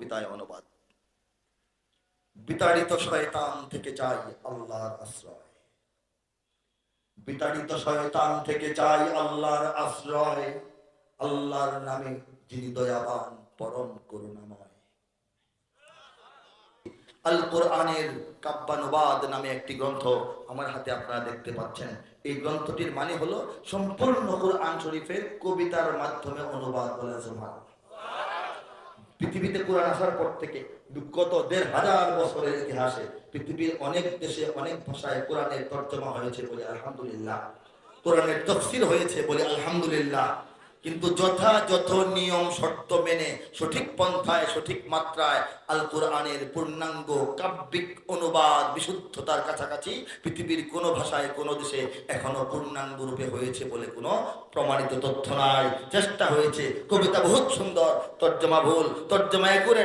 কবিতায় অনুবাদ। বিতাড়িত শয়তান থেকে চাই আল্লাহর আশ্রয়, বিতাড়িত শয়তান থেকে চাই আল্লাহর আশ্রয়, আল্লাহর নামে যিনি দয়াবান পরম করুণাময়। আল কোরআনের কাব্যানুবাদ নামে একটি গ্রন্থ আমার হাতে আপনারা দেখতে পাচ্ছেন। এই গ্রন্থটির মানে হলো সম্পূর্ণ কোরআন শরীফের কবিতার মাধ্যমে অনুবাদ বলা যায়। পৃথিবীতে কোরআন আসার পর থেকে বিগত ১৫০০ বছরের ইতিহাসে পৃথিবীর অনেক দেশে অনেক ভাষায় কোরআনের তর্জমা হয়েছে বলে আলহামদুলিল্লাহ, কোরআনের তাফসীর হয়েছে বলে আলহামদুলিল্লাহ। কিন্তু যথাযথ নিয়ম শর্ত মেনে সঠিক পন্থায় সঠিক মাত্রায় আল কোরআনের পূর্ণাঙ্গ কাব্যিক অনুবাদ বিশুদ্ধতার কাছাকাছি পৃথিবীর কোনো ভাষায় কোনো দেশে এখনো পূর্ণাঙ্গ রূপে হয়েছে বলে কোনো প্রমাণিত তথ্য নাই। চেষ্টা হয়েছে, কবিতা বহুত সুন্দর, তর্জমা ভুল, তর্জমায় করে